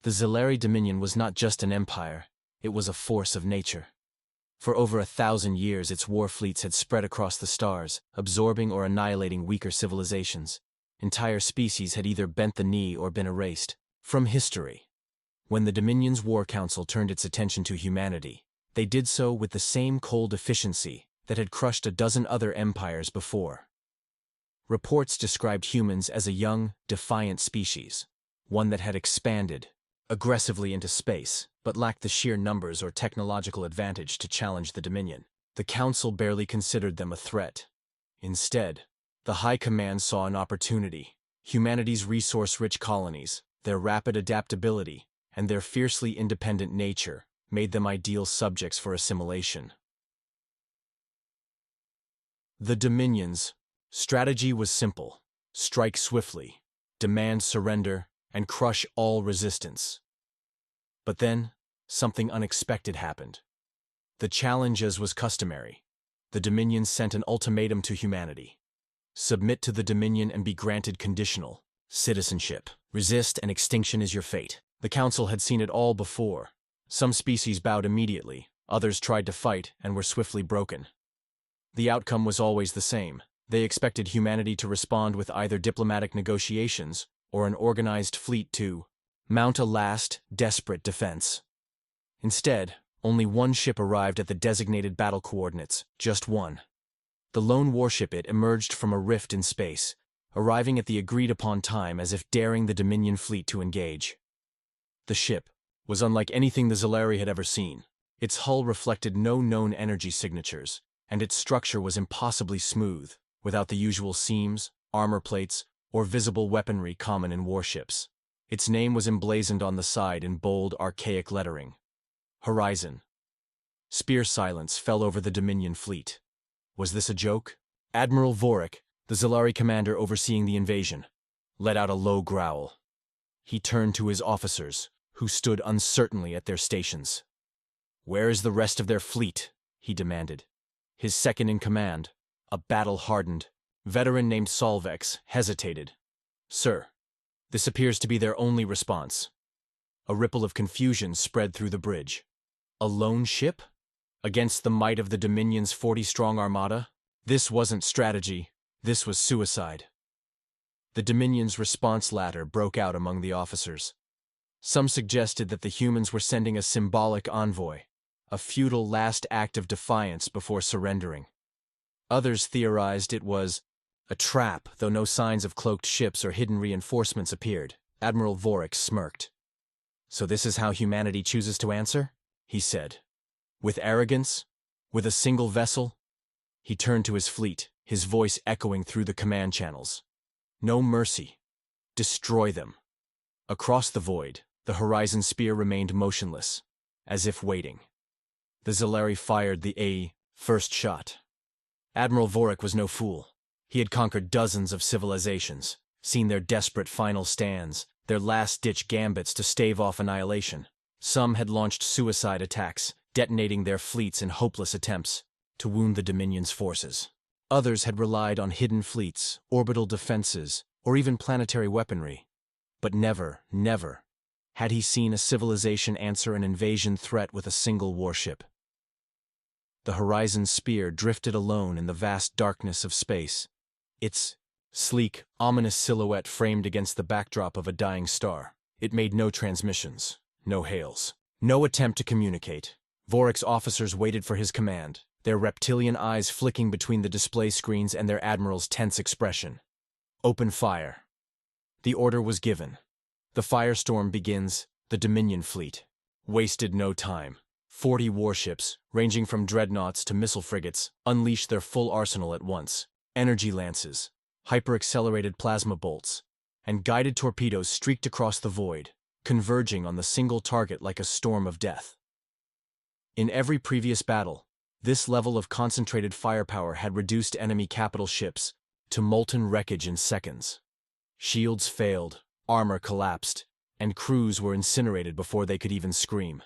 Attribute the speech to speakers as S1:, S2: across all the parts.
S1: The Zilari Dominion was not just an empire, it was a force of nature. For over 1,000 years its war fleets had spread across the stars, absorbing or annihilating weaker civilizations. Entire species had either bent the knee or been erased from history. When the Dominion's War Council turned its attention to humanity, they did so with the same cold efficiency that had crushed a dozen other empires before. Reports described humans as a young, defiant species, one that had expanded aggressively into space, but lacked the sheer numbers or technological advantage to challenge the Dominion. The Council barely considered them a threat. Instead, the High Command saw an opportunity. Humanity's resource-rich colonies, their rapid adaptability, and their fiercely independent nature made them ideal subjects for assimilation. The Dominion's strategy was simple: strike swiftly, demand surrender, and crush all resistance. But then, something unexpected happened. The challenge, as was customary, the Dominion sent an ultimatum to humanity. Submit to the Dominion and be granted conditional citizenship. Resist and extinction is your fate. The Council had seen it all before. Some species bowed immediately, others tried to fight and were swiftly broken. The outcome was always the same. They expected humanity to respond with either diplomatic negotiations or an organized fleet to mount a last, desperate defense. Instead, only one ship arrived at the designated battle coordinates, just one. The lone warship, it emerged from a rift in space, arriving at the agreed-upon time as if daring the Dominion fleet to engage. The ship was unlike anything the Zilari had ever seen. Its hull reflected no known energy signatures, and its structure was impossibly smooth, without the usual seams, armor plates, or visible weaponry common in warships. Its name was emblazoned on the side in bold, archaic lettering: Horizon. Spear silence fell over the Dominion fleet. Was this a joke? Admiral Vorik, the Zilari commander overseeing the invasion, let out a low growl. He turned to his officers, who stood uncertainly at their stations. "Where is the rest of their fleet?" he demanded. His second-in-command, a battle-hardened veteran named Solvex, hesitated. "Sir, this appears to be their only response." A ripple of confusion spread through the bridge. A lone ship? Against the might of the Dominion's 40-strong armada? This wasn't strategy, this was suicide. The Dominion's response ladder broke out among the officers. Some suggested that the humans were sending a symbolic envoy, a futile last act of defiance before surrendering. Others theorized it was a trap, though no signs of cloaked ships or hidden reinforcements appeared. Admiral Vorik smirked. "So this is how humanity chooses to answer?" he said. "With arrogance? With a single vessel?" He turned to his fleet, his voice echoing through the command channels. "No mercy. Destroy them." Across the void, the Horizon Spear remained motionless, as if waiting. The Zilari fired the first shot. Admiral Vorik was no fool. He had conquered dozens of civilizations, seen their desperate final stands, their last-ditch gambits to stave off annihilation. Some had launched suicide attacks, detonating their fleets in hopeless attempts to wound the Dominion's forces. Others had relied on hidden fleets, orbital defenses, or even planetary weaponry. But never, never had he seen a civilization answer an invasion threat with a single warship. The Horizon Spear drifted alone in the vast darkness of space, its sleek, ominous silhouette framed against the backdrop of a dying star. It made no transmissions, no hails, no attempt to communicate. Vorik's officers waited for his command, their reptilian eyes flicking between the display screens and their admiral's tense expression. "Open fire." The order was given. The firestorm begins. The Dominion fleet wasted no time. 40 warships, ranging from dreadnoughts to missile frigates, unleashed their full arsenal at once. Energy lances, hyper-accelerated plasma bolts, and guided torpedoes streaked across the void, converging on the single target like a storm of death. In every previous battle, this level of concentrated firepower had reduced enemy capital ships to molten wreckage in seconds. Shields failed, armor collapsed, and crews were incinerated before they could even scream.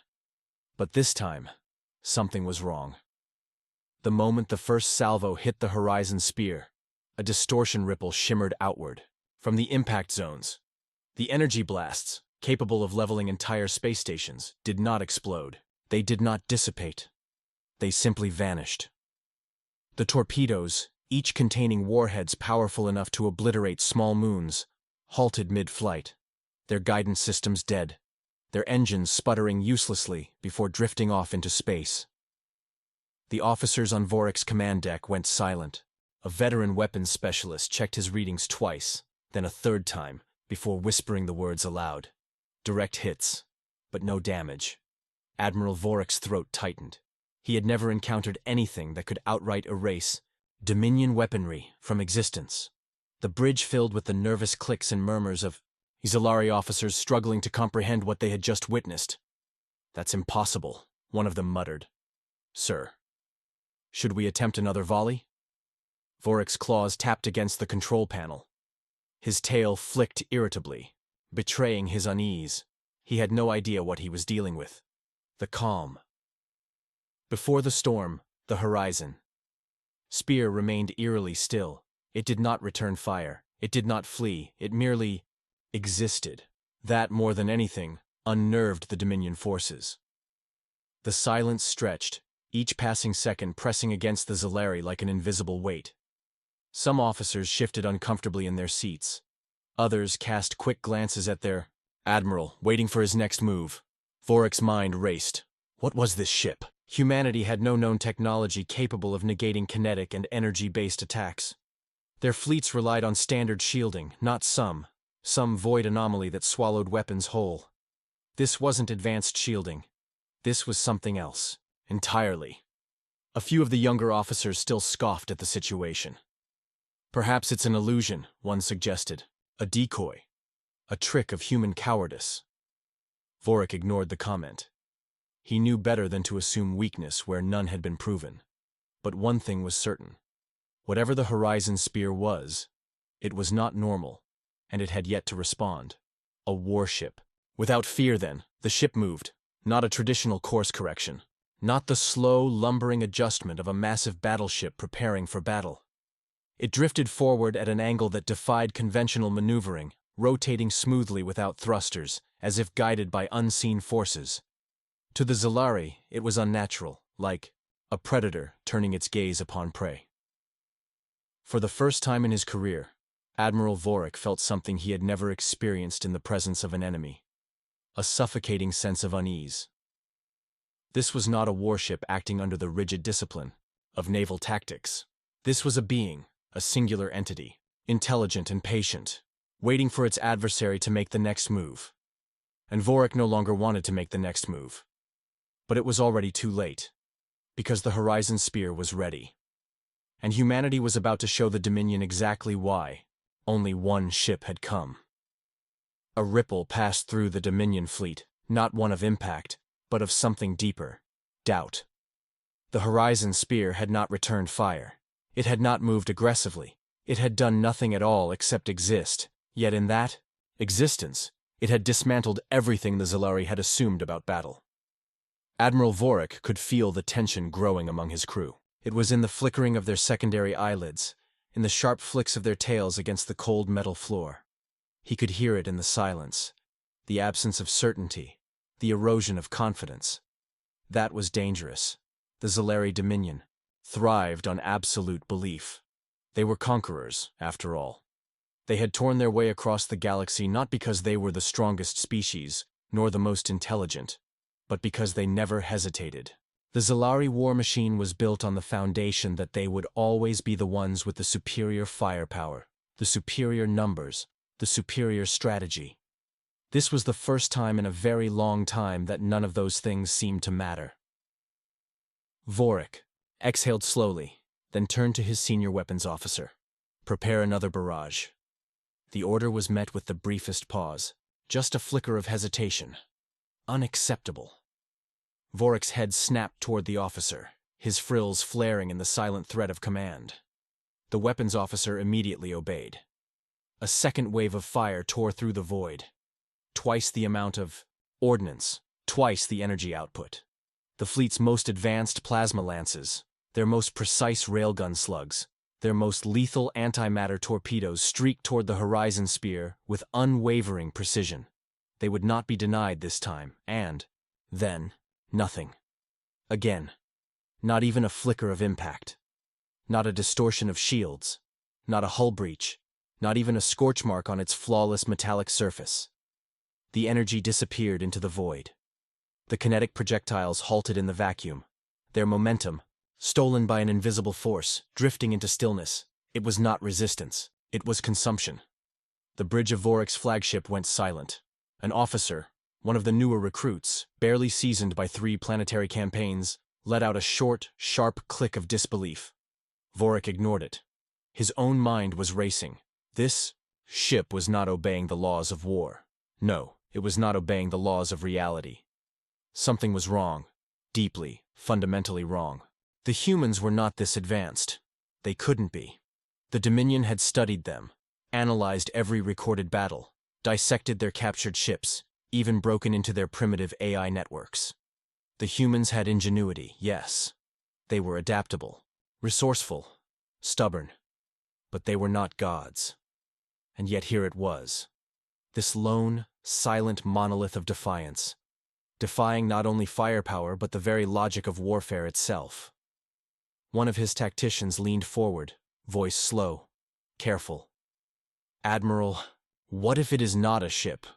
S1: But this time, something was wrong. The moment the first salvo hit the Horizon Spear, a distortion ripple shimmered outward. From the impact zones, the energy blasts, capable of leveling entire space stations, did not explode. They did not dissipate. They simply vanished. The torpedoes, each containing warheads powerful enough to obliterate small moons, halted mid-flight, their guidance systems dead, their engines sputtering uselessly before drifting off into space. The officers on Vorek's command deck went silent. A veteran weapons specialist checked his readings twice, then a third time, before whispering the words aloud. Direct hits, but no damage. Admiral Vorek's throat tightened. He had never encountered anything that could outright erase Dominion weaponry from existence. The bridge filled with the nervous clicks and murmurs of Zalari officers struggling to comprehend what they had just witnessed. "That's impossible," one of them muttered. "Sir, should we attempt another volley?" Vorek's claws tapped against the control panel. His tail flicked irritably, betraying his unease. He had no idea what he was dealing with. The calm. Before the storm, the horizon. Spear remained eerily still. It did not return fire. It did not flee. It merely existed. That, more than anything, unnerved the Dominion forces. The silence stretched, each passing second pressing against the Zalari like an invisible weight. Some officers shifted uncomfortably in their seats. Others cast quick glances at their admiral, waiting for his next move. Vorek's mind raced. What was this ship? Humanity had no known technology capable of negating kinetic and energy-based attacks. Their fleets relied on standard shielding, not some void anomaly that swallowed weapons whole. This wasn't advanced shielding. This was something else, entirely. A few of the younger officers still scoffed at the situation. "Perhaps it's an illusion," one suggested. "A decoy. A trick of human cowardice." Vorek ignored the comment. He knew better than to assume weakness where none had been proven. But one thing was certain. Whatever the Horizon Spear was, it was not normal, and it had yet to respond. A warship. Without fear, then, the ship moved. Not a traditional course correction. Not the slow, lumbering adjustment of a massive battleship preparing for battle. It drifted forward at an angle that defied conventional maneuvering, rotating smoothly without thrusters, as if guided by unseen forces. To the Zalari, it was unnatural, like a predator turning its gaze upon prey. For the first time in his career, Admiral Vorek felt something he had never experienced in the presence of an enemy. A suffocating sense of unease. This was not a warship acting under the rigid discipline of naval tactics. This was a being, a singular entity, intelligent and patient, waiting for its adversary to make the next move. And Vorek no longer wanted to make the next move. But it was already too late, because the Horizon Spear was ready. And humanity was about to show the Dominion exactly why only one ship had come. A ripple passed through the Dominion fleet, not one of impact, but of something deeper, doubt. The Horizon Spear had not returned fire. It had not moved aggressively. It had done nothing at all except exist, yet in that existence, it had dismantled everything the Zalari had assumed about battle. Admiral Vorek could feel the tension growing among his crew. It was in the flickering of their secondary eyelids, in the sharp flicks of their tails against the cold metal floor. He could hear it in the silence, the absence of certainty, the erosion of confidence. That was dangerous. The Zalari Dominion thrived on absolute belief. They were conquerors, after all. They had torn their way across the galaxy not because they were the strongest species, nor the most intelligent, but because they never hesitated. The Zalari war machine was built on the foundation that they would always be the ones with the superior firepower, the superior numbers, the superior strategy. This was the first time in a very long time that none of those things seemed to matter. Vorek exhaled slowly, then turned to his senior weapons officer. "Prepare another barrage." The order was met with the briefest pause, just a flicker of hesitation. Unacceptable. Vorek's head snapped toward the officer, his frills flaring in the silent threat of command. The weapons officer immediately obeyed. A second wave of fire tore through the void. Twice the amount of ordnance, twice the energy output. The fleet's most advanced plasma lances, their most precise railgun slugs, their most lethal antimatter torpedoes streaked toward the Horizon Spear with unwavering precision. They would not be denied this time, and then, nothing. Again. Not even a flicker of impact. Not a distortion of shields. Not a hull breach. Not even a scorch mark on its flawless metallic surface. The energy disappeared into the void. The kinetic projectiles halted in the vacuum. Their momentum, stolen by an invisible force, drifting into stillness. It was not resistance. It was consumption. The bridge of Vorik's flagship went silent. An officer, one of the newer recruits, barely seasoned by 3 planetary campaigns, let out a short, sharp click of disbelief. Vorik ignored it. His own mind was racing. This ship was not obeying the laws of war. No, it was not obeying the laws of reality. Something was wrong. Deeply, fundamentally wrong. The humans were not this advanced. They couldn't be. The Dominion had studied them, analyzed every recorded battle, dissected their captured ships, even broken into their primitive AI networks. The humans had ingenuity, yes. They were adaptable, resourceful, stubborn. But they were not gods. And yet here it was. This lone, silent monolith of defiance, defying not only firepower but the very logic of warfare itself. One of his tacticians leaned forward, voice slow, careful. "Admiral, what if it is not a ship?"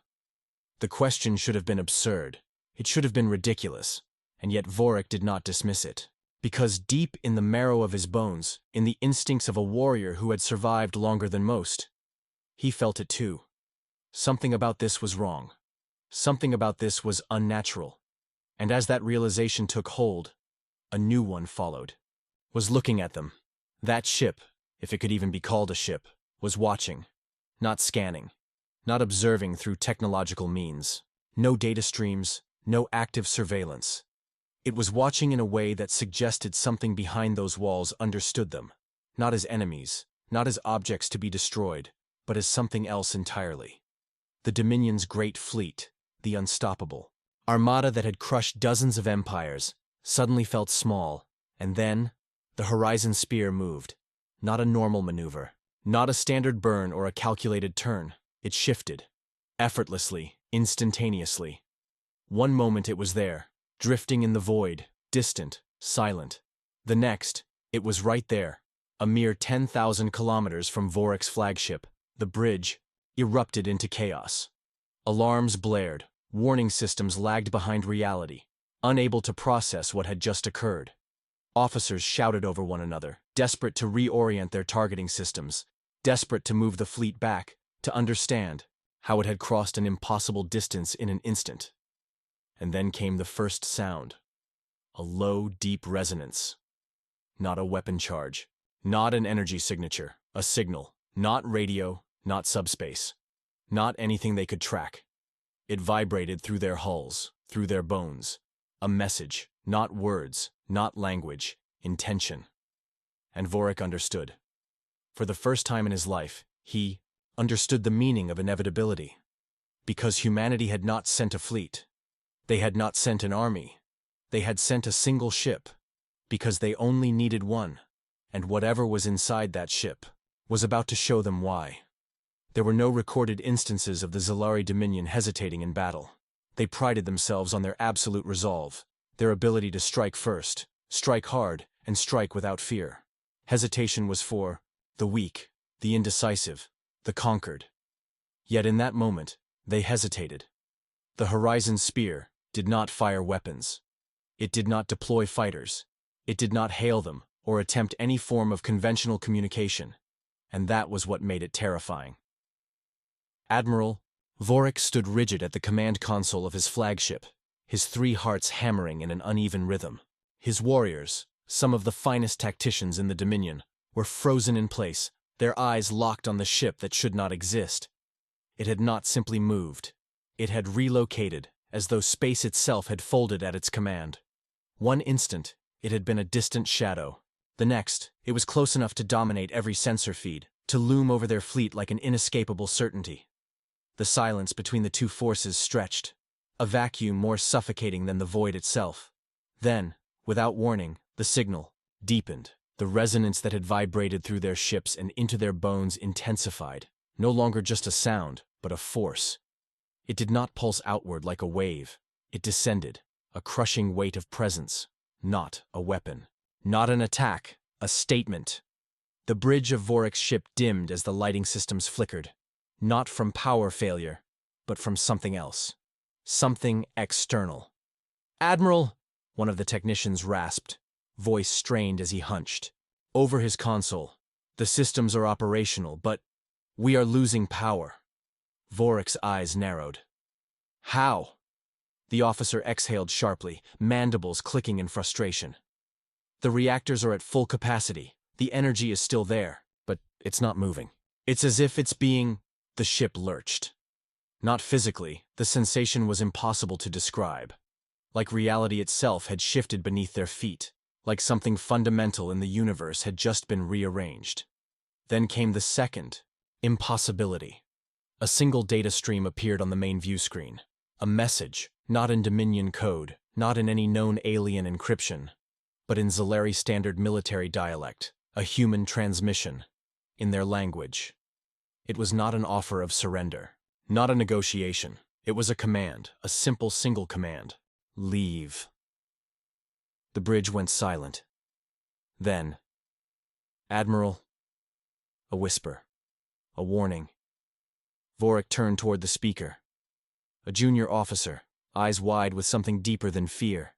S1: The question should have been absurd. It should have been ridiculous. And yet Vorik did not dismiss it. Because deep in the marrow of his bones, in the instincts of a warrior who had survived longer than most, he felt it too. Something about this was wrong. Something about this was unnatural. And as that realization took hold, a new one followed. Was looking at them. That ship, if it could even be called a ship, was watching, not scanning, not observing through technological means. No data streams, no active surveillance. It was watching in a way that suggested something behind those walls understood them, not as enemies, not as objects to be destroyed, but as something else entirely. The Dominion's great fleet, the unstoppable armada that had crushed dozens of empires, suddenly felt small, and then the horizon spear moved. Not a normal maneuver, not a standard burn or a calculated turn. It shifted, effortlessly, instantaneously. One moment it was there, drifting in the void, distant, silent. The next, it was right there, a mere 10,000 kilometers from Vorik's flagship. The bridge erupted into chaos. Alarms blared, warning systems lagged behind reality, unable to process what had just occurred. Officers shouted over one another, desperate to reorient their targeting systems, desperate to move the fleet back, to understand how it had crossed an impossible distance in an instant. And then came the first sound. A low, deep resonance. Not a weapon charge. Not an energy signature. A signal. Not radio. Not subspace. Not anything they could track. It vibrated through their hulls, through their bones. A message. Not words. Not language. Intention. And Vorik understood. For the first time in his life, he understood the meaning of inevitability. Because humanity had not sent a fleet. They had not sent an army. They had sent a single ship. Because they only needed one. And whatever was inside that ship was about to show them why. There were no recorded instances of the Zalari Dominion hesitating in battle. They prided themselves on their absolute resolve, their ability to strike first, strike hard, and strike without fear. Hesitation was for the weak, the indecisive, the conquered. Yet in that moment, they hesitated. The Horizon Spear did not fire weapons. It did not deploy fighters. It did not hail them or attempt any form of conventional communication. And that was what made it terrifying. Admiral, Vorik stood rigid at the command console of his flagship, his 3 hearts hammering in an uneven rhythm. His warriors, some of the finest tacticians in the Dominion, were frozen in place, their eyes locked on the ship that should not exist. It had not simply moved. It had relocated, as though space itself had folded at its command. One instant, it had been a distant shadow. The next, it was close enough to dominate every sensor feed, to loom over their fleet like an inescapable certainty. The silence between the two forces stretched, a vacuum more suffocating than the void itself. Then, without warning, the signal deepened. The resonance that had vibrated through their ships and into their bones intensified, no longer just a sound, but a force. It did not pulse outward like a wave. It descended, a crushing weight of presence, not a weapon. Not an attack, a statement. The bridge of Vorik's ship dimmed as the lighting systems flickered. Not from power failure, but from something else. Something external. "Admiral," one of the technicians rasped, voice strained as he hunched. Over his console, "The systems are operational, but we are losing power." Vorik's eyes narrowed. "How?" The officer exhaled sharply, mandibles clicking in frustration. "The reactors are at full capacity. The energy is still there, but it's not moving. It's as if it's being—" The ship lurched. Not physically, the sensation was impossible to describe. Like reality itself had shifted beneath their feet, like something fundamental in the universe had just been rearranged. Then came the second impossibility. A single data stream appeared on the main view screen. A message, not in Dominion code, not in any known alien encryption, but in Zalari standard military dialect, a human transmission, in their language. It was not an offer of surrender, not a negotiation. It was a command, a simple single command. Leave. The bridge went silent. Then, "Admiral," a whisper, a warning. Vorik turned toward the speaker. A junior officer, eyes wide with something deeper than fear.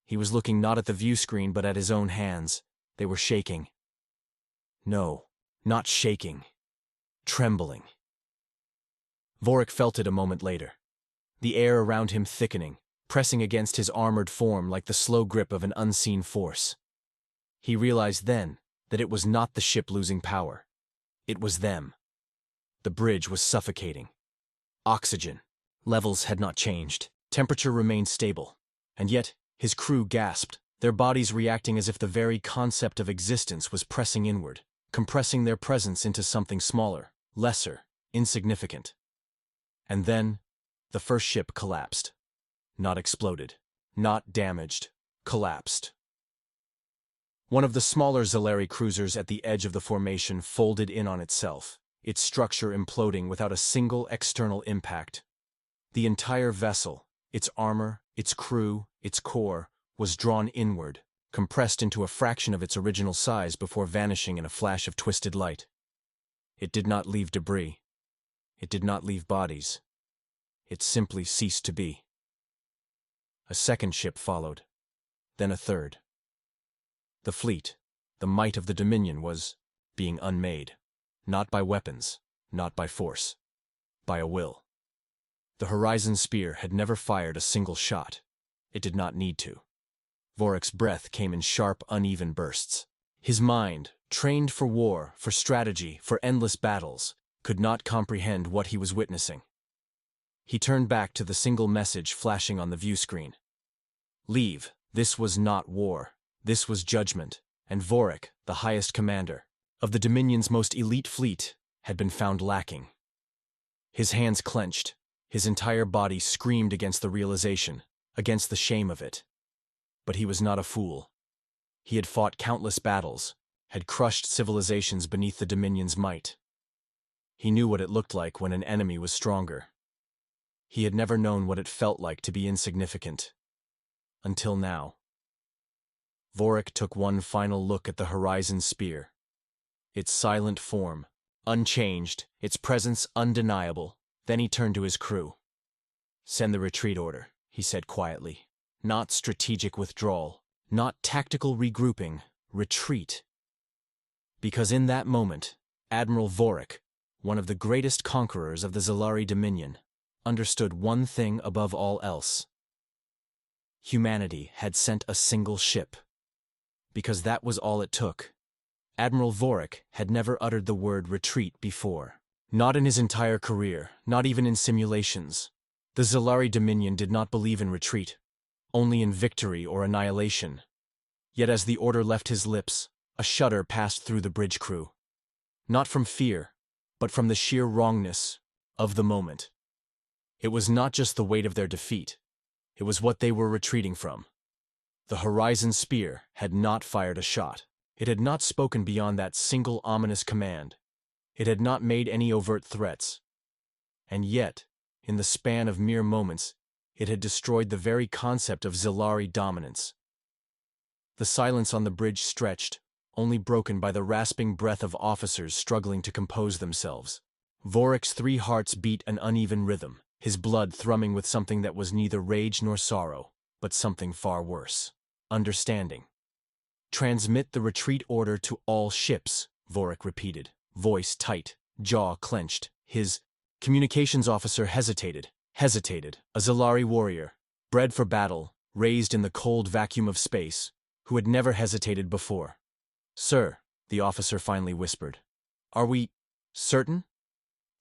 S1: He was looking not at the view screen but at his own hands. They were shaking. No, not shaking. Trembling. Vorik felt it a moment later. The air around him thickening, pressing against his armored form like the slow grip of an unseen force. He realized then that it was not the ship losing power. It was them. The bridge was suffocating. Oxygen levels had not changed. Temperature remained stable. And yet, his crew gasped, their bodies reacting as if the very concept of existence was pressing inward, compressing their presence into something smaller, lesser, insignificant. And then, the first ship collapsed. Not exploded, not damaged, collapsed. One of the smaller Zalari cruisers at the edge of the formation folded in on itself, its structure imploding without a single external impact. The entire vessel, its armor, its crew, its core, was drawn inward, compressed into a fraction of its original size before vanishing in a flash of twisted light. It did not leave debris. It did not leave bodies. It simply ceased to be. A second ship followed, then a third. The fleet, the might of the Dominion, was being unmade, not by weapons, not by force, by a will. The Horizon Spear had never fired a single shot. It did not need to. Vorik's breath came in sharp, uneven bursts. His mind, trained for war, for strategy, for endless battles, could not comprehend what he was witnessing. He turned back to the single message flashing on the view screen. Leave. This was not war. This was judgment, and Vorik, the highest commander of the Dominion's most elite fleet, had been found lacking. His hands clenched. His entire body screamed against the realization, against the shame of it. But he was not a fool. He had fought countless battles, had crushed civilizations beneath the Dominion's might. He knew what it looked like when an enemy was stronger. He had never known what it felt like to be insignificant. Until now. Vorik took one final look at the Horizon Spear. Its silent form, unchanged, its presence undeniable. Then he turned to his crew. "Send the retreat order," he said quietly. "Not strategic withdrawal, not tactical regrouping, retreat." Because in that moment, Admiral Vorik, one of the greatest conquerors of the Zalari Dominion, understood one thing above all else. Humanity had sent a single ship. Because that was all it took. Admiral Vorik had never uttered the word retreat before. Not in his entire career, not even in simulations. The Zalari Dominion did not believe in retreat, only in victory or annihilation. Yet as the order left his lips, a shudder passed through the bridge crew. Not from fear, but from the sheer wrongness of the moment. It was not just the weight of their defeat. It was what they were retreating from. The Horizon Spear had not fired a shot. It had not spoken beyond that single ominous command. It had not made any overt threats. And yet, In the span of mere moments, it had destroyed the very concept of Zilari dominance. The silence on the bridge stretched, only broken by the rasping breath of officers struggling to compose themselves. Vorik's 3 hearts beat an uneven rhythm, his blood thrumming with something that was neither rage nor sorrow, but something far worse. Understanding. "Transmit the retreat order to all ships," Vorik repeated, voice tight, jaw clenched. His communications officer hesitated. A Zilari warrior, bred for battle, raised in the cold vacuum of space, who had never hesitated before. "Sir," the officer finally whispered. "Are we certain?"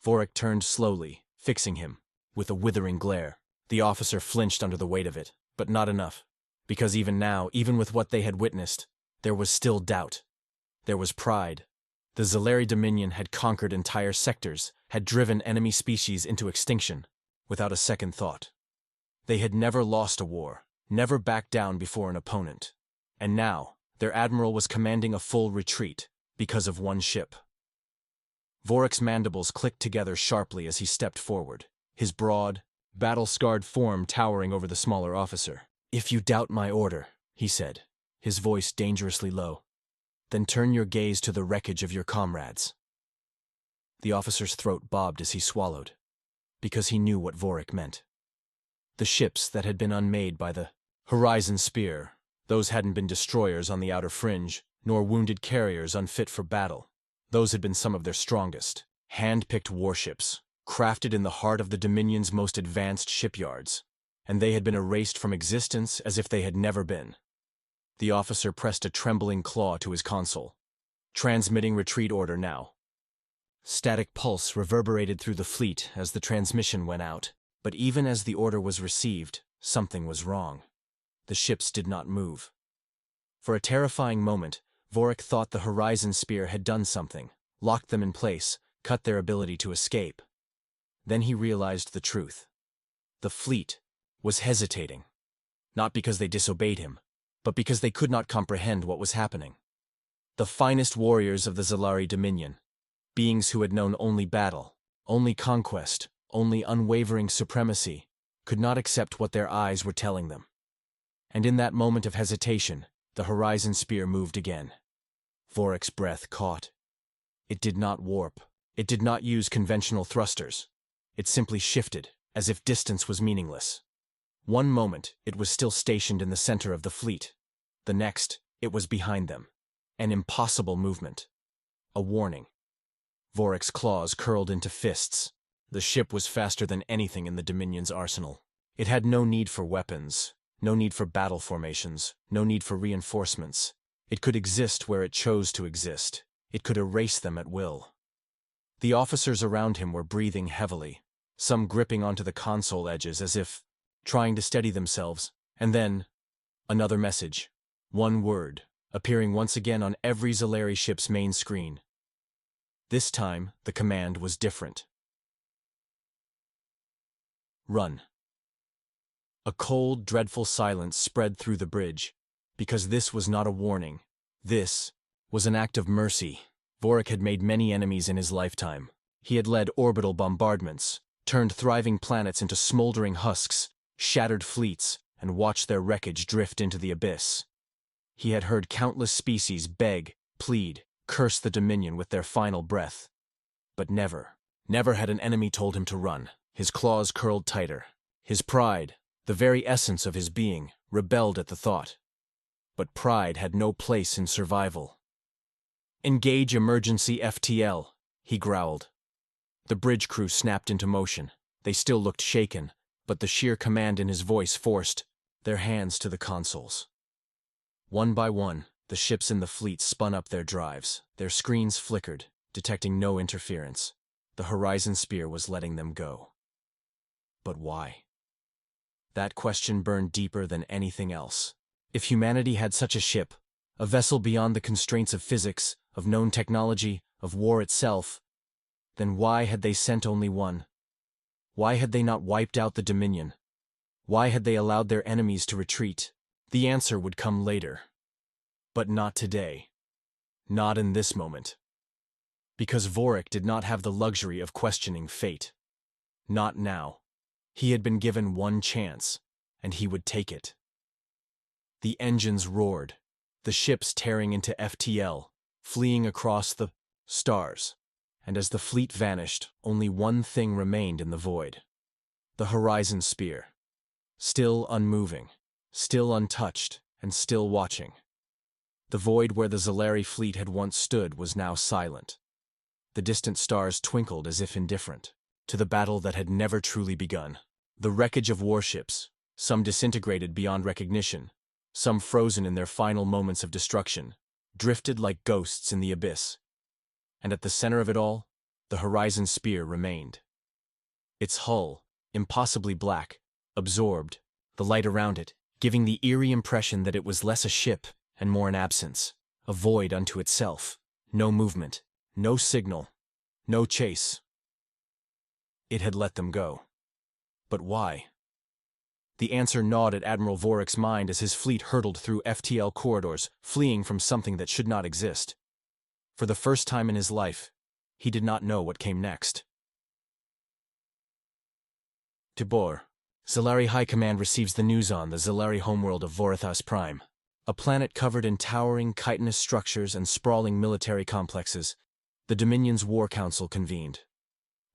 S1: Vorik turned slowly, fixing him, with a withering glare. The officer flinched under the weight of it, but not enough, because even now, even with what they had witnessed, there was still doubt. There was pride. The Zilari Dominion had conquered entire sectors, had driven enemy species into extinction, without a second thought. They had never lost a war, never backed down before an opponent. And now, their admiral was commanding a full retreat, because of one ship. Vorik's mandibles clicked together sharply as he stepped forward, his broad, battle-scarred form towering over the smaller officer. "If you doubt my order," he said, his voice dangerously low, "then turn your gaze to the wreckage of your comrades." The officer's throat bobbed as he swallowed, because he knew what Vorik meant. The ships that had been unmade by the Horizon Spear, those hadn't been destroyers on the outer fringe, nor wounded carriers unfit for battle. Those had been some of their strongest, hand-picked warships, crafted in the heart of the Dominion's most advanced shipyards, and they had been erased from existence as if they had never been. The officer pressed a trembling claw to his console. "Transmitting retreat order now." Static pulse reverberated through the fleet as the transmission went out, but even as the order was received, something was wrong. The ships did not move. For a terrifying moment, Vorik thought the Horizon Spear had done something, locked them in place, cut their ability to escape. Then he realized the truth. The fleet was hesitating, not because they disobeyed him, but because they could not comprehend what was happening. The finest warriors of the Zilari Dominion, beings who had known only battle, only conquest, only unwavering supremacy, could not accept what their eyes were telling them. And in that moment of hesitation, the Horizon Spear moved again. Vorik's breath caught. It did not warp. It did not use conventional thrusters. It simply shifted, as if distance was meaningless. One moment, it was still stationed in the center of the fleet. The next, it was behind them. An impossible movement. A warning. Vorik's claws curled into fists. The ship was faster than anything in the Dominion's arsenal. It had no need for weapons, no need for battle formations, no need for reinforcements. It could exist where it chose to exist. It could erase them at will. The officers around him were breathing heavily, some gripping onto the console edges as if trying to steady themselves, and then another message, one word, appearing once again on every Zilari ship's main screen. This time, the command was different. "Run." A cold, dreadful silence spread through the bridge, because this was not a warning. This was an act of mercy. Vorik had made many enemies in his lifetime. He had led orbital bombardments, turned thriving planets into smoldering husks, shattered fleets, and watched their wreckage drift into the abyss. He had heard countless species beg, plead, curse the Dominion with their final breath. But never had an enemy told him to run. His claws curled tighter. His pride, the very essence of his being, rebelled at the thought. But pride had no place in survival. "Engage emergency FTL," he growled. The bridge crew snapped into motion. They still looked shaken, but the sheer command in his voice forced their hands to the consoles. One by one, the ships in the fleet spun up their drives. Their screens flickered, detecting no interference. The Horizon Spear was letting them go. But why? That question burned deeper than anything else. If humanity had such a ship, a vessel beyond the constraints of physics, of known technology, of war itself, then why had they sent only one? Why had they not wiped out the Dominion? Why had they allowed their enemies to retreat? The answer would come later. But not today. Not in this moment. Because Vorik did not have the luxury of questioning fate. Not now. He had been given one chance, and he would take it. The engines roared, the ships tearing into FTL, fleeing across the stars, and as the fleet vanished, only one thing remained in the void. The horizon spear, still unmoving, still untouched, and still watching. The void where the Zalari fleet had once stood was now silent. The distant stars twinkled as if indifferent to the battle that had never truly begun. The wreckage of warships, some disintegrated beyond recognition, some frozen in their final moments of destruction, drifted like ghosts in the abyss. And at the center of it all, the horizon spear remained. Its hull, impossibly black, absorbed the light around it, giving the eerie impression that it was less a ship and more an absence, a void unto itself. No movement, no signal, no chase. It had let them go. But why? The answer gnawed at Admiral Vorik's mind as his fleet hurtled through FTL corridors, fleeing from something that should not exist. For the first time in his life, he did not know what came next. Tibor. Zalari High Command receives the news on the Zalari homeworld of Vorithos Prime. A planet covered in towering, chitinous structures and sprawling military complexes, the Dominion's War Council convened.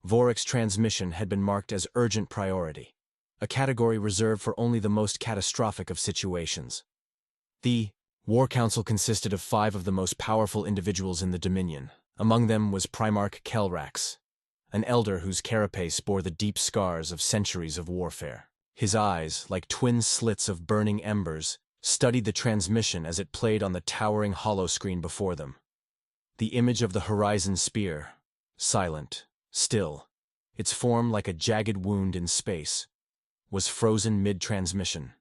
S1: Vorik's transmission had been marked as urgent priority, a category reserved for only the most catastrophic of situations. The War Council consisted of 5 of the most powerful individuals in the Dominion. Among them was Primarch Kelrax, an elder whose carapace bore the deep scars of centuries of warfare. His eyes, like twin slits of burning embers, studied the transmission as it played on the towering holoscreen before them. The image of the horizon spear, silent, still, its form like a jagged wound in space, was frozen mid-transmission.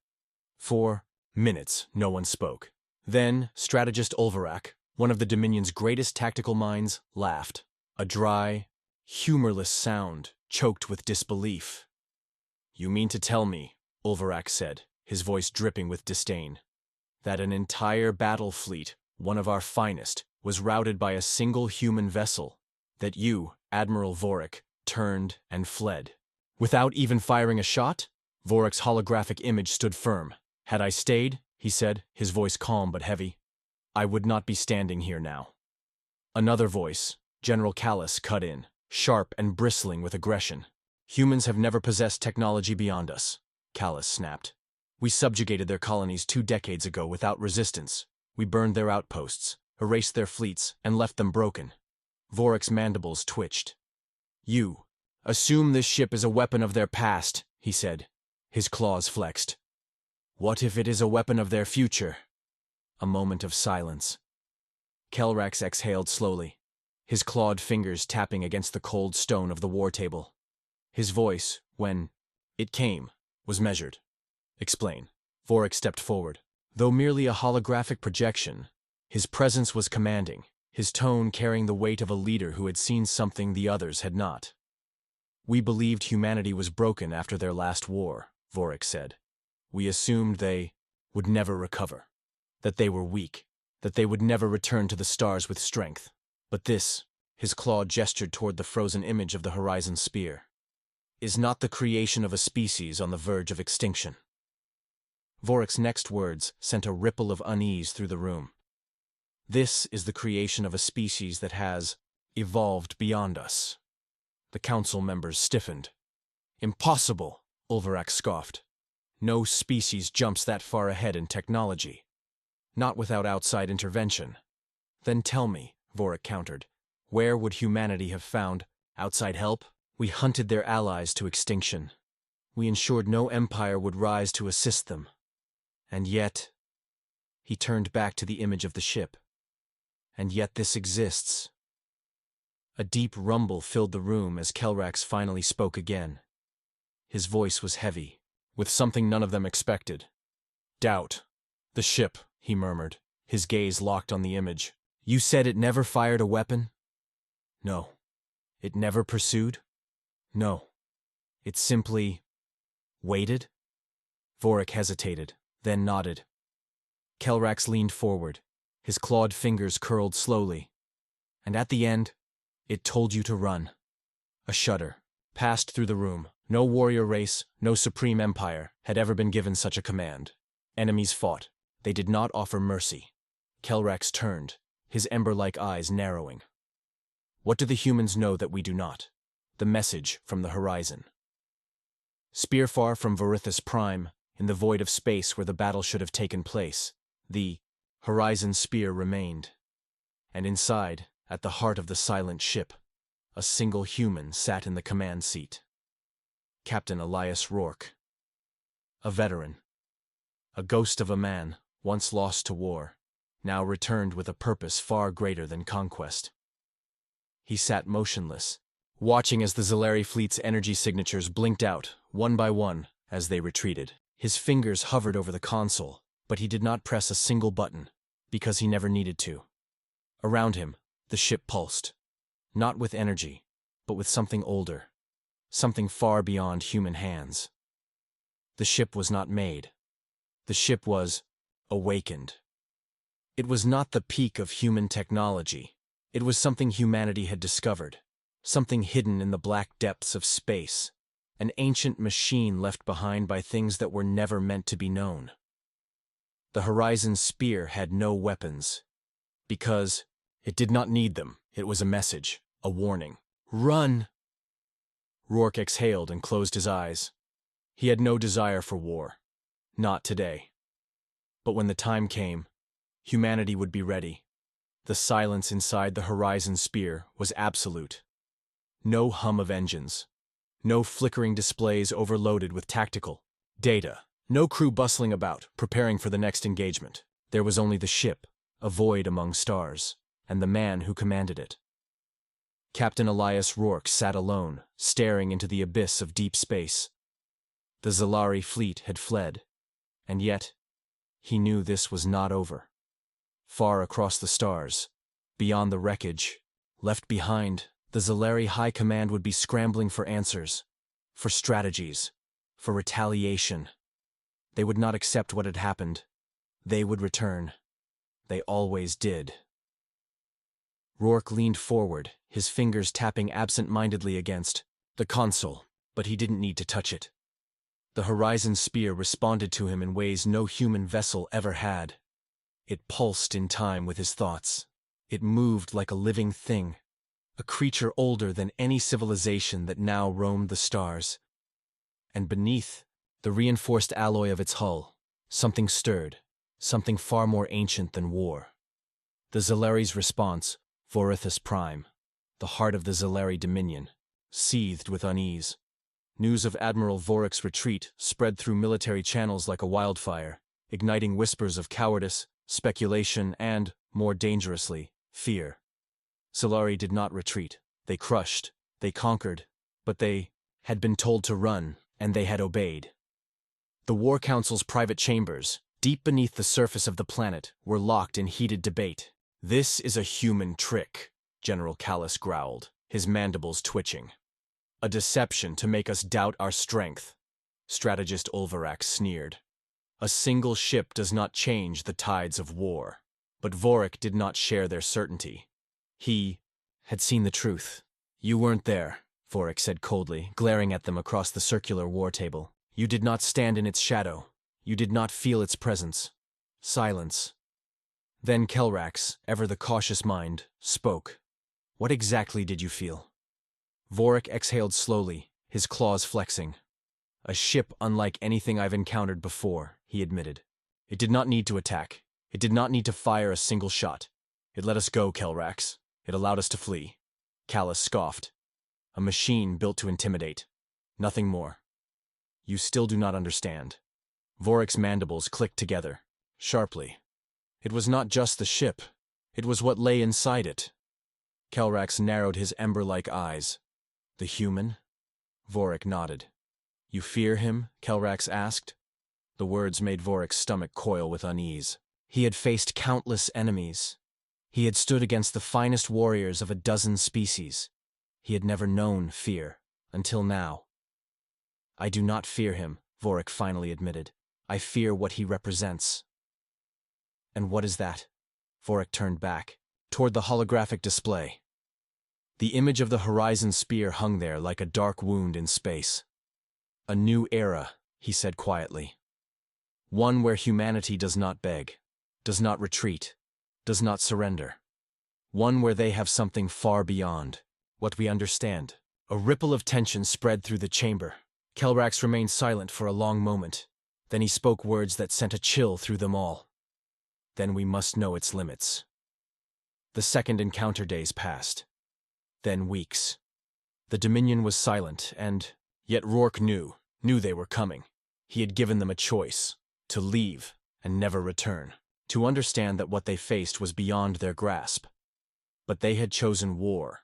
S1: For minutes, no one spoke. Then, strategist Ulvarak, one of the Dominion's greatest tactical minds, laughed. A dry, humorless sound, choked with disbelief. "You mean to tell me," Ulvarak said, his voice dripping with disdain, "that an entire battle fleet, one of our finest, was routed by a single human vessel, that you, Admiral Vorik, turned and fled? Without even firing a shot?" Vorik's holographic image stood firm. "Had I stayed," he said, his voice calm but heavy, "I would not be standing here now." Another voice, General Callus, cut in, sharp and bristling with aggression. "Humans have never possessed technology beyond us," Callus snapped. "We subjugated their colonies 2 decades ago without resistance. We burned their outposts, erased their fleets, and left them broken." Vorik's mandibles twitched. "You assume this ship is a weapon of their past," he said, his claws flexed. "What if it is a weapon of their future?" A moment of silence. Kelrax exhaled slowly, his clawed fingers tapping against the cold stone of the war table. His voice, when it came, was measured. "Explain." Vorik stepped forward. Though merely a holographic projection, his presence was commanding, his tone carrying the weight of a leader who had seen something the others had not. "We believed humanity was broken after their last war," Vorik said. "We assumed they would never recover, that they were weak, that they would never return to the stars with strength. But this," his claw gestured toward the frozen image of the horizon spear, "is not the creation of a species on the verge of extinction." Vorik's next words sent a ripple of unease through the room. "This is the creation of a species that has evolved beyond us." The council members stiffened. "Impossible," Ulvarak scoffed. "No species jumps that far ahead in technology. Not without outside intervention." "Then tell me," Vorik countered, "where would humanity have found outside help? We hunted their allies to extinction. We ensured no empire would rise to assist them. And yet," he turned back to the image of the ship, "and yet this exists." A deep rumble filled the room as Kelrax finally spoke again. His voice was heavy, with something none of them expected. "Doubt. The ship," he murmured, his gaze locked on the image. "You said it never fired a weapon?" "No." "It never pursued?" "No." "It simply waited?" Vorik hesitated, then nodded. Kelrax leaned forward, his clawed fingers curled slowly. "And at the end, it told you to run." A shudder passed through the room, No warrior race, no supreme empire had ever been given such a command. Enemies fought. They did not offer mercy. Kelrax turned, his ember-like eyes narrowing. What do the humans know that we do not? The message from the horizon. Spearfar from Vorithus Prime, in the void of space where the battle should have taken place, the horizon spear remained. And inside, at the heart of the silent ship, a single human sat in the command seat. Captain Elias Rourke. A veteran. A ghost of a man, once lost to war, now returned with a purpose far greater than conquest. He sat motionless, watching as the Zalari fleet's energy signatures blinked out, one by one, as they retreated. His fingers hovered over the console, but he did not press a single button, because he never needed to. Around him, the ship pulsed. Not with energy, but with something older. Something far beyond human hands. The ship was not made. The ship was awakened. It was not the peak of human technology. It was something humanity had discovered, something hidden in the black depths of space, an ancient machine left behind by things that were never meant to be known. The Horizon Spear had no weapons, because it did not need them. It was a message, a warning. Run! Rourke exhaled and closed his eyes. He had no desire for war. Not today. But when the time came, humanity would be ready. The silence inside the Horizon Spear was absolute. No hum of engines. No flickering displays overloaded with tactical data. No crew bustling about, preparing for the next engagement. There was only the ship, a void among stars, and the man who commanded it. Captain Elias Rourke sat alone, staring into the abyss of deep space. The Zalari fleet had fled, and yet, he knew this was not over. Far across the stars, beyond the wreckage, left behind, the Zalari High Command would be scrambling for answers, for strategies, for retaliation. They would not accept what had happened. They would return. They always did. Rourke leaned forward, his fingers tapping absent-mindedly against the console, but he didn't need to touch it. The Horizon Spear responded to him in ways no human vessel ever had. It pulsed in time with his thoughts. It moved like a living thing, a creature older than any civilization that now roamed the stars. And beneath the reinforced alloy of its hull, something stirred, something far more ancient than war. The Zalari's response, Vorithus Prime, the heart of the Zalari Dominion, seethed with unease. News of Admiral Vorik's retreat spread through military channels like a wildfire, igniting whispers of cowardice, speculation, and, more dangerously, fear. Zalari did not retreat. They crushed, they conquered, but they had been told to run, and they had obeyed. The War Council's private chambers, deep beneath the surface of the planet, were locked in heated debate. "This is a human trick," General Callus growled, his mandibles twitching. "A deception to make us doubt our strength," strategist Ulverax sneered. "A single ship does not change the tides of war." But Vorik did not share their certainty. He had seen the truth. "You weren't there," Vorik said coldly, glaring at them across the circular war table. "You did not stand in its shadow. You did not feel its presence." Silence. Then Kelrax, ever the cautious mind, spoke. "What exactly did you feel?" Vorik exhaled slowly, his claws flexing. "A ship unlike anything I've encountered before," he admitted. "It did not need to attack. It did not need to fire a single shot. It let us go, Kelrax. It allowed us to flee." Callus scoffed. "A machine built to intimidate. Nothing more." "You still do not understand." Vorik's mandibles clicked together, sharply. "It was not just the ship. It was what lay inside it." Kelrax narrowed his ember-like eyes. "The human?" Vorik nodded. "You fear him?" Kelrax asked. The words made Vorik's stomach coil with unease. He had faced countless enemies. He had stood against the finest warriors of a dozen species. He had never known fear, until now. "I do not fear him," Vorik finally admitted. "I fear what he represents." "And what is that?" Vorik turned back, toward the holographic display. The image of the Horizon Spear hung there like a dark wound in space. A new era, he said quietly. One where humanity does not beg, does not retreat, does not surrender. One where they have something far beyond what we understand. A ripple of tension spread through the chamber. Kelrax remained silent for a long moment. Then he spoke words that sent a chill through them all. Then we must know its limits. The second encounter days passed. Then weeks. The Dominion was silent, and yet Rourke knew they were coming. He had given them a choice: to leave and never return, to understand that what they faced was beyond their grasp. But they had chosen war,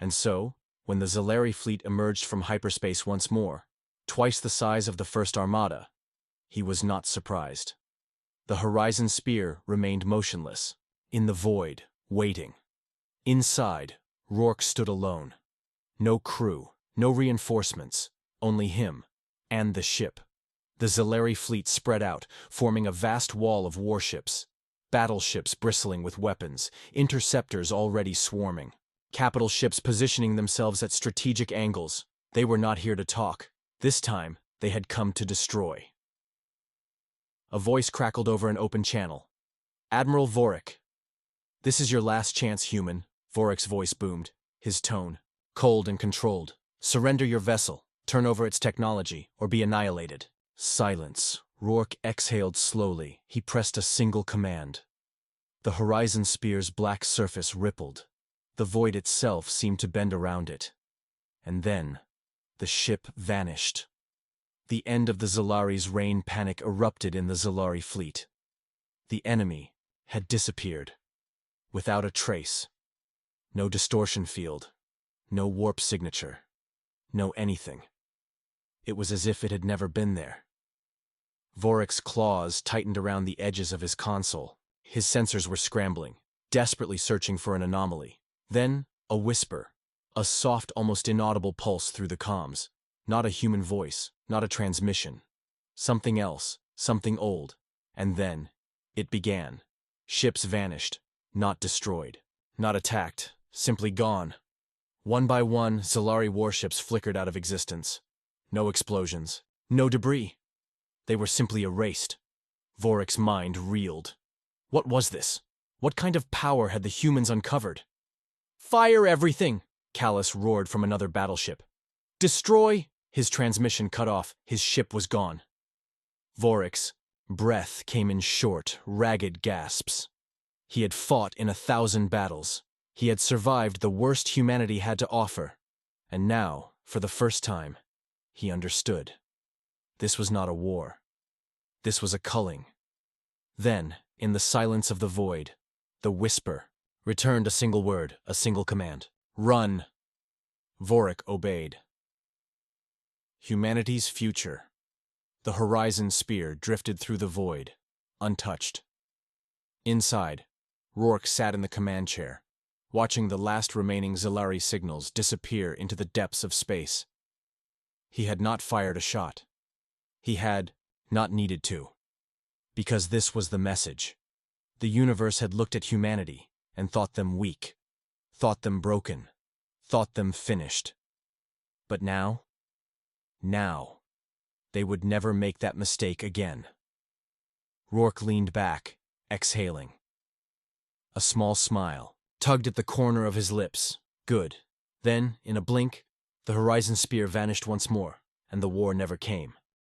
S1: and so, when the Zalari fleet emerged from hyperspace once more, twice the size of the First Armada, he was not surprised. The Horizon Spear remained motionless, in the void, waiting. Inside, Rourke stood alone. No crew, no reinforcements, only him, and the ship. The Zalari fleet spread out, forming a vast wall of warships. Battleships bristling with weapons, interceptors already swarming. Capital ships positioning themselves at strategic angles. They were not here to talk. This time, they had come to destroy. A voice crackled over an open channel. "Admiral Vorik." "This is your last chance, human," Vorik's voice boomed, his tone cold and controlled. "Surrender your vessel, turn over its technology, or be annihilated." Silence. Rourke exhaled slowly. He pressed a single command. The Horizon Spear's black surface rippled. The void itself seemed to bend around it. And then, the ship vanished. The end of the Zalari's reign panic erupted in the Zalari fleet. The enemy had disappeared, without a trace. No distortion field, no warp signature, no anything. It was as if it had never been there. Vorik's claws tightened around the edges of his console. His sensors were scrambling, desperately searching for an anomaly. Then, a whisper, a soft, almost inaudible pulse through the comms. Not a human voice, not a transmission. Something else, something old. And then, it began. Ships vanished, not destroyed, not attacked, simply gone. One by one, Zalari warships flickered out of existence. No explosions, no debris. They were simply erased. Vorik's mind reeled. What was this? What kind of power had the humans uncovered? "Fire everything!" Callus roared from another battleship. "Destroy!" His transmission cut off. His ship was gone. Vorik's breath came in short, ragged gasps. He had fought in 1,000 battles. He had survived the worst humanity had to offer. And now, for the first time, he understood. This was not a war. This was a culling. Then, in the silence of the void, the whisper returned a single word, a single command. "Run!" Vorik obeyed. Humanity's future. The Horizon Spear drifted through the void, untouched. Inside, Rourke sat in the command chair, watching the last remaining Zalari signals disappear into the depths of space. He had not fired a shot. He had not needed to. Because this was the message. The universe had looked at humanity and thought them weak, thought them broken, thought them finished. But now, they would never make that mistake again. Rourke leaned back, exhaling. A small smile tugged at the corner of his lips. Good. Then, in a blink, the Horizon Spear vanished once more, and the war never came.